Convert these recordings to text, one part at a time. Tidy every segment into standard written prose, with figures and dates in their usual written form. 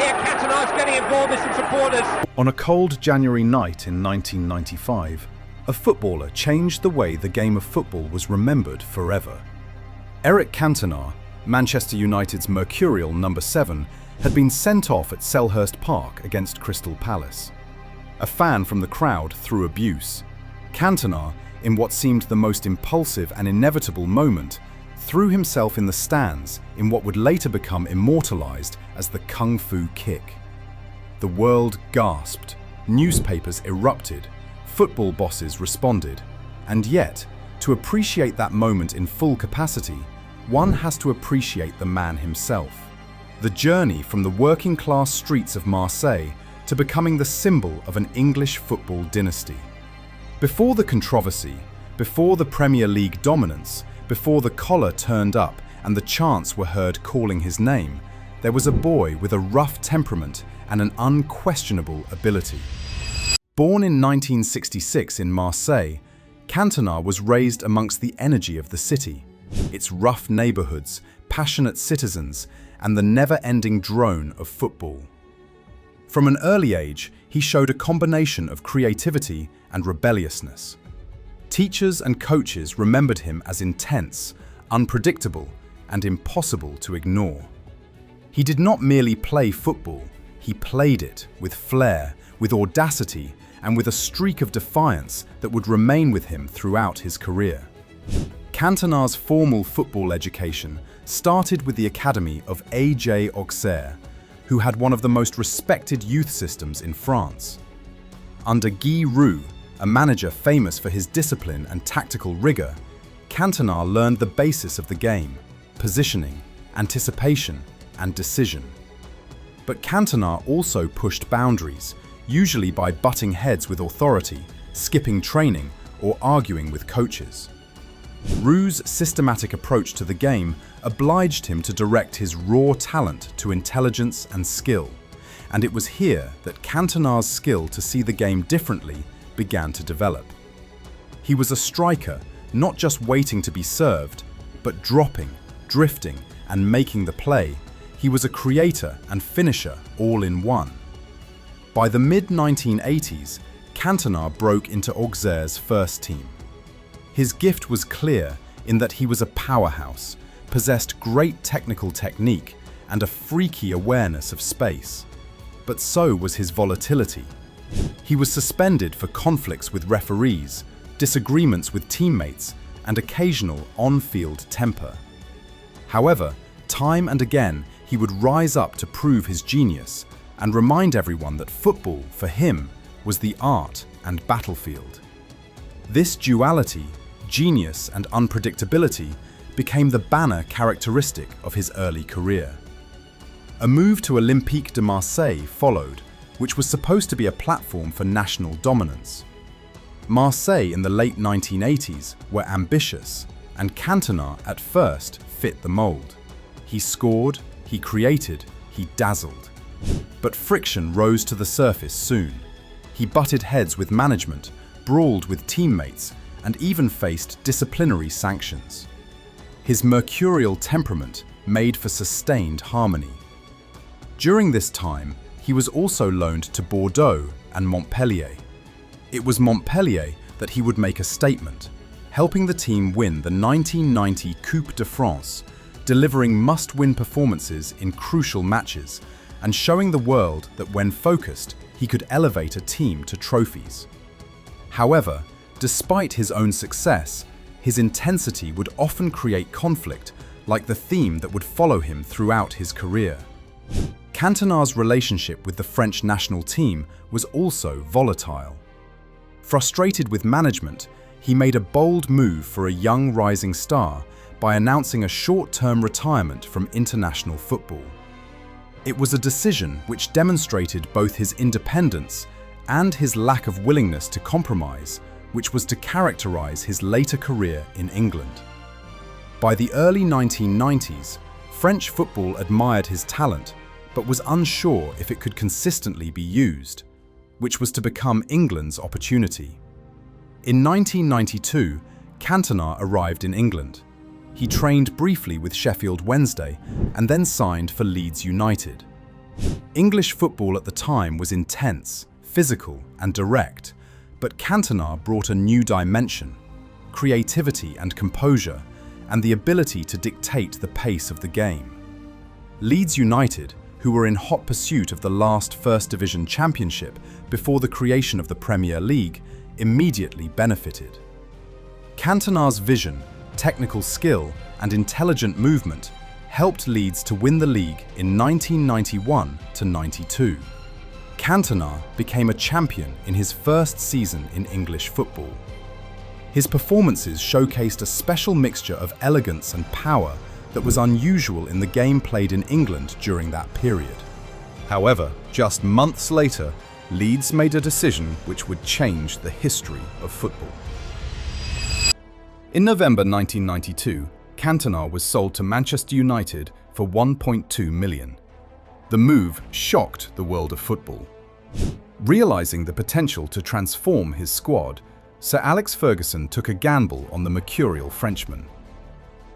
here. Cantona's getting involved with some supporters. On a cold January night in 1995, a footballer changed the way the game of football was remembered forever. Eric Cantona, Manchester United's mercurial number 7, had been sent off at Selhurst Park against Crystal Palace. A fan from the crowd threw abuse. Cantona, in what seemed the most impulsive and inevitable moment, threw himself in the stands in what would later become immortalized as the Kung Fu kick. The world gasped, newspapers erupted, football bosses responded, and yet, to appreciate that moment in full capacity, one has to appreciate the man himself. The journey from the working-class streets of Marseille to becoming the symbol of an English football dynasty. Before the controversy, before the Premier League dominance, before the collar turned up and the chants were heard calling his name, there was a boy with a rough temperament and an unquestionable ability. Born in 1966 in Marseille, Cantona was raised amongst the energy of the city, its rough neighborhoods, passionate citizens, and the never-ending drone of football. From an early age, he showed a combination of creativity and rebelliousness. Teachers and coaches remembered him as intense, unpredictable, and impossible to ignore. He did not merely play football, he played it with flair, with audacity, and with a streak of defiance that would remain with him throughout his career. Cantona's formal football education started with the academy of A.J. Auxerre, who had one of the most respected youth systems in France. Under Guy Roux, a manager famous for his discipline and tactical rigor, Cantona learned the basis of the game: positioning, anticipation, and decision. But Cantona also pushed boundaries, usually by butting heads with authority, skipping training, or arguing with coaches. Roux' systematic approach to the game obliged him to direct his raw talent to intelligence and skill, and it was here that Cantona's skill to see the game differently began to develop. He was a striker, not just waiting to be served, but dropping, drifting, and making the play. He was a creator and finisher all in one. By the mid-1980s, Cantona broke into Auxerre's first team. His gift was clear in that he was a powerhouse, possessed great technical technique, and a freaky awareness of space. But so was his volatility. He was suspended for conflicts with referees, disagreements with teammates, and occasional on-field temper. However, time and again, he would rise up to prove his genius and remind everyone that football, for him, was the art and battlefield. This duality, genius and unpredictability, became the banner characteristic of his early career. A move to Olympique de Marseille followed, which was supposed to be a platform for national dominance. Marseille in the late 1980s were ambitious, and Cantona at first fit the mold. He scored, he created, he dazzled. But friction rose to the surface soon. He butted heads with management, brawled with teammates, and even faced disciplinary sanctions. His mercurial temperament made for sustained harmony. During this time, he was also loaned to Bordeaux and Montpellier. It was Montpellier that he would make a statement, helping the team win the 1990 Coupe de France, delivering must-win performances in crucial matches, and showing the world that when focused, he could elevate a team to trophies. However, despite his own success, his intensity would often create conflict, like the theme that would follow him throughout his career. Cantona's relationship with the French national team was also volatile. Frustrated with management, he made a bold move for a young rising star by announcing a short-term retirement from international football. It was a decision which demonstrated both his independence and his lack of willingness to compromise, which was to characterize his later career in England. By the early 1990s, French football admired his talent, but was unsure if it could consistently be used, which was to become England's opportunity. In 1992, Cantona arrived in England. He trained briefly with Sheffield Wednesday and then signed for Leeds United. English football at the time was intense, physical, and direct, but Cantona brought a new dimension: creativity and composure, and the ability to dictate the pace of the game. Leeds United, who were in hot pursuit of the last First Division championship before the creation of the Premier League, immediately benefited. Cantona's vision, technical skill, and intelligent movement helped Leeds to win the league in 1991-92. Cantona became a champion in his first season in English football. His performances showcased a special mixture of elegance and power that was unusual in the game played in England during that period. However, just months later, Leeds made a decision which would change the history of football. In November 1992, Cantona was sold to Manchester United for £1.2 million. The move shocked the world of football. Realising the potential to transform his squad, Sir Alex Ferguson took a gamble on the mercurial Frenchman.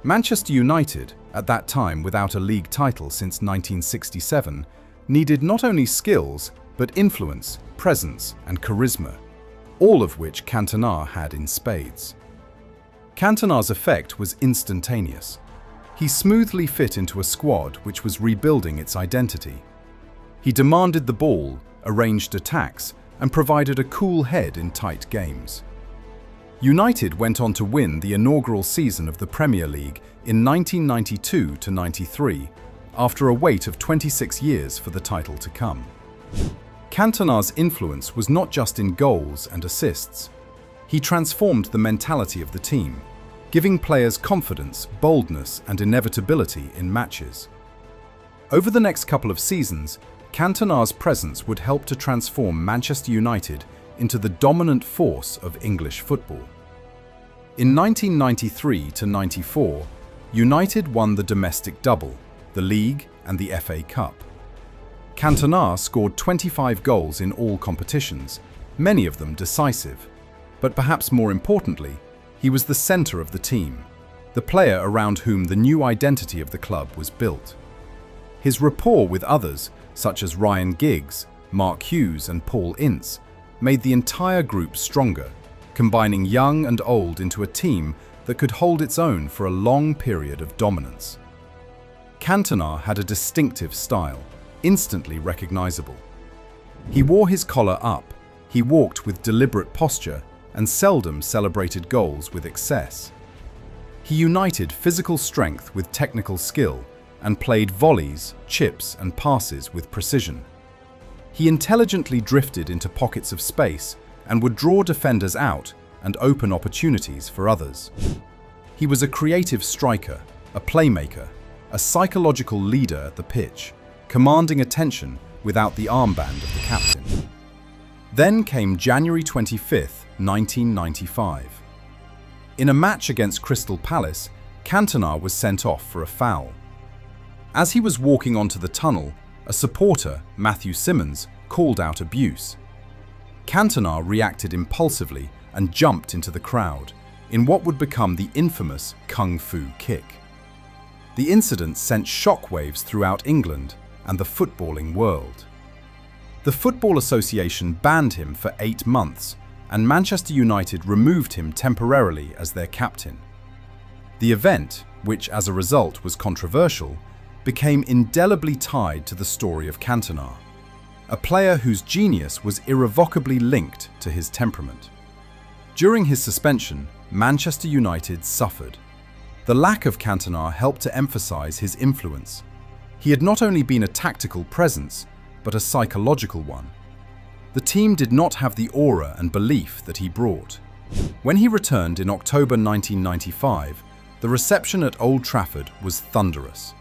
Manchester United, at that time without a league title since 1967, needed not only skills, but influence, presence, and charisma, all of which Cantona had in spades. Cantona's effect was instantaneous. He smoothly fit into a squad which was rebuilding its identity. He demanded the ball, arranged attacks, and provided a cool head in tight games. United went on to win the inaugural season of the Premier League in 1992-93, after a wait of 26 years for the title to come. Cantona's influence was not just in goals and assists. He transformed the mentality of the team, giving players confidence, boldness, and inevitability in matches. Over the next couple of seasons, Cantona's presence would help to transform Manchester United into the dominant force of English football. In 1993-94, United won the domestic double, the League and the FA Cup. Cantona scored 25 goals in all competitions, many of them decisive. But perhaps more importantly, he was the centre of the team, the player around whom the new identity of the club was built. His rapport with others, such as Ryan Giggs, Mark Hughes and Paul Ince, made the entire group stronger, combining young and old into a team that could hold its own for a long period of dominance. Cantona had a distinctive style, instantly recognisable. He wore his collar up, he walked with deliberate posture, and seldom celebrated goals with excess. He united physical strength with technical skill and played volleys, chips, and passes with precision. He intelligently drifted into pockets of space and would draw defenders out and open opportunities for others. He was a creative striker, a playmaker, a psychological leader at the pitch, commanding attention without the armband of the captain. Then came January 25th, 1995. In a match against Crystal Palace, Cantona was sent off for a foul. As he was walking onto the tunnel, a supporter, Matthew Simmons, called out abuse. Cantona reacted impulsively and jumped into the crowd, in what would become the infamous Kung Fu kick. The incident sent shockwaves throughout England and the footballing world. The Football Association banned him for 8 months, and Manchester United removed him temporarily as their captain. The event, which as a result was controversial, became indelibly tied to the story of Cantona, a player whose genius was irrevocably linked to his temperament. During his suspension, Manchester United suffered. The lack of Cantona helped to emphasise his influence. He had not only been a tactical presence, but a psychological one. The team did not have the aura and belief that he brought. When he returned in October 1995, the reception at Old Trafford was thunderous.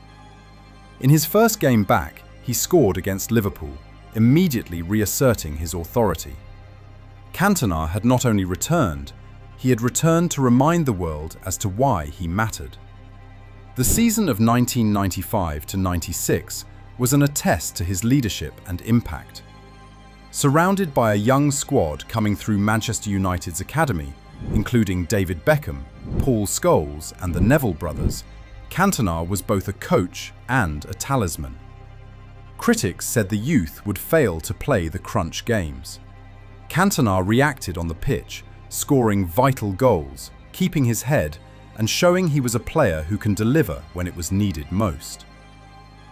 In his first game back, he scored against Liverpool, immediately reasserting his authority. Cantona had not only returned, he had returned to remind the world as to why he mattered. The season of 1995-96 was an attest to his leadership and impact. Surrounded by a young squad coming through Manchester United's academy, including David Beckham, Paul Scholes and the Neville brothers, Cantona was both a coach and a talisman. Critics said the youth would fail to play the crunch games. Cantona reacted on the pitch, scoring vital goals, keeping his head, and showing he was a player who can deliver when it was needed most.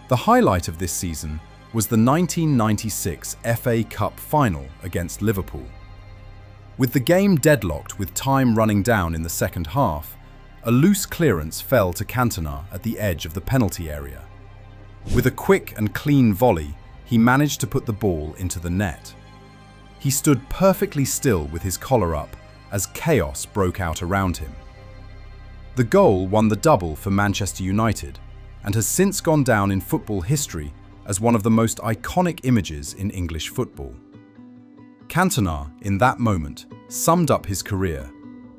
The highlight of this season was the 1996 FA Cup final against Liverpool. With the game deadlocked with time running down in the second half, a loose clearance fell to Cantona at the edge of the penalty area. With a quick and clean volley, he managed to put the ball into the net. He stood perfectly still with his collar up as chaos broke out around him. The goal won the double for Manchester United and has since gone down in football history as one of the most iconic images in English football. Cantona, in that moment, summed up his career: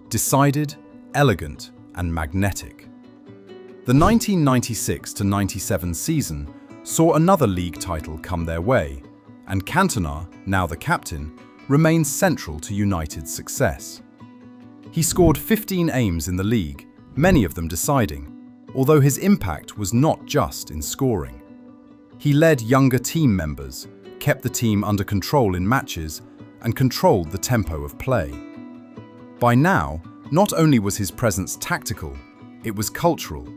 decided, elegant, and magnetic. The 1996-97 season saw another league title come their way, and Cantona, now the captain, remains central to United's success. He scored 15 aims in the league, many of them deciding, although his impact was not just in scoring. He led younger team members, kept the team under control in matches, and controlled the tempo of play. By now, not only was his presence tactical, it was cultural,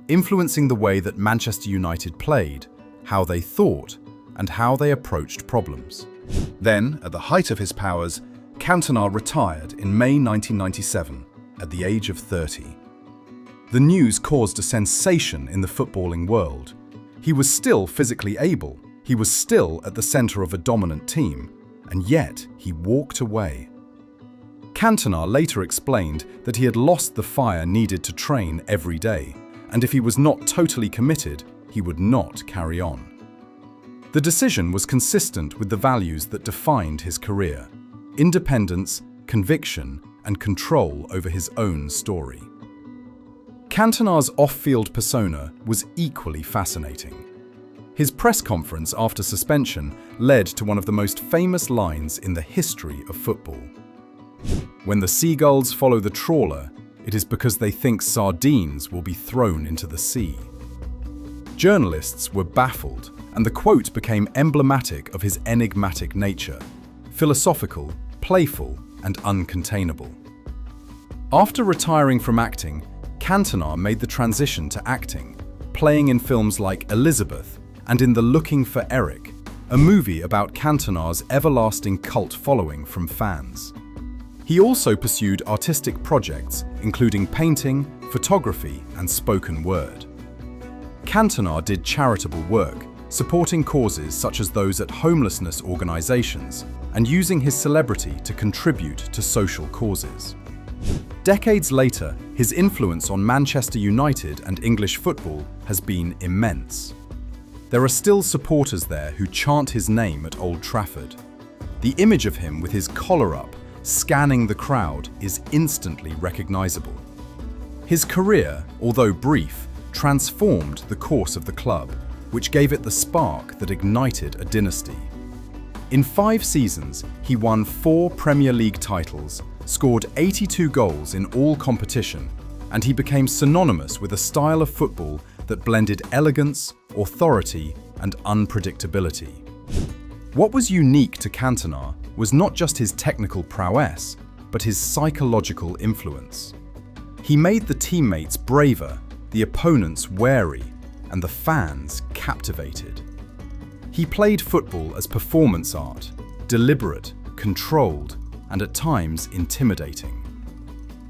influencing the way that Manchester United played, how they thought, and how they approached problems. Then, at the height of his powers, Cantona retired in May 1997 at the age of 30. The news caused a sensation in the footballing world. He was still physically able, he was still at the centre of a dominant team, and yet he walked away. Cantona later explained that he had lost the fire needed to train every day, and if he was not totally committed, he would not carry on. The decision was consistent with the values that defined his career: independence, conviction, and control over his own story. Cantona's off-field persona was equally fascinating. His press conference after suspension led to one of the most famous lines in the history of football. "When the seagulls follow the trawler, it is because they think sardines will be thrown into the sea." Journalists were baffled, and the quote became emblematic of his enigmatic nature: philosophical, playful, and uncontainable. After retiring from acting, Cantona made the transition to acting, playing in films like Elizabeth and in The Looking for Eric, a movie about Cantona's everlasting cult following from fans. He also pursued artistic projects, including painting, photography, and spoken word. Cantona did charitable work, supporting causes such as those at homelessness organizations and using his celebrity to contribute to social causes. Decades later, his influence on Manchester United and English football has been immense. There are still supporters there who chant his name at Old Trafford. The image of him with his collar up, scanning the crowd, is instantly recognizable. His career, although brief, transformed the course of the club, which gave it the spark that ignited a dynasty. In 5 seasons, he won 4 Premier League titles, scored 82 goals in all competition, and he became synonymous with a style of football that blended elegance, authority, and unpredictability. What was unique to Cantona was not just his technical prowess, but his psychological influence. He made the teammates braver, the opponents wary, and the fans captivated. He played football as performance art, deliberate, controlled, and at times intimidating.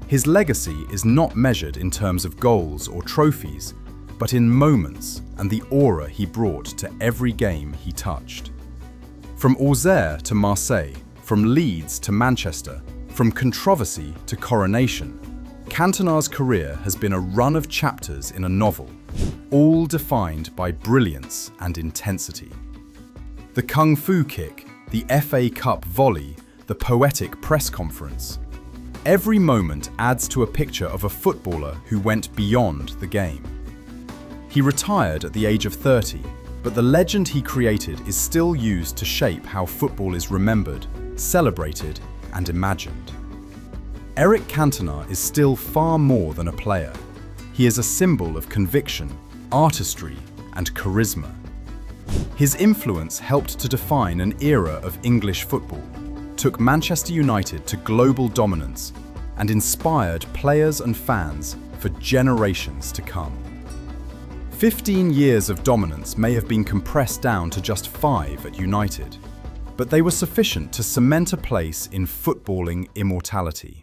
His legacy is not measured in terms of goals or trophies, but in moments and the aura he brought to every game he touched. From Auxerre to Marseille, from Leeds to Manchester, from controversy to coronation, Cantona's career has been a run of chapters in a novel, all defined by brilliance and intensity. The kung fu kick, the FA Cup volley, the poetic press conference. Every moment adds to a picture of a footballer who went beyond the game. He retired at the age of 30, but the legend he created is still used to shape how football is remembered, celebrated, and imagined. Eric Cantona is still far more than a player. He is a symbol of conviction, artistry, and charisma. His influence helped to define an era of English football, took Manchester United to global dominance, and inspired players and fans for generations to come. 15 years of dominance may have been compressed down to just 5 at United, but they were sufficient to cement a place in footballing immortality.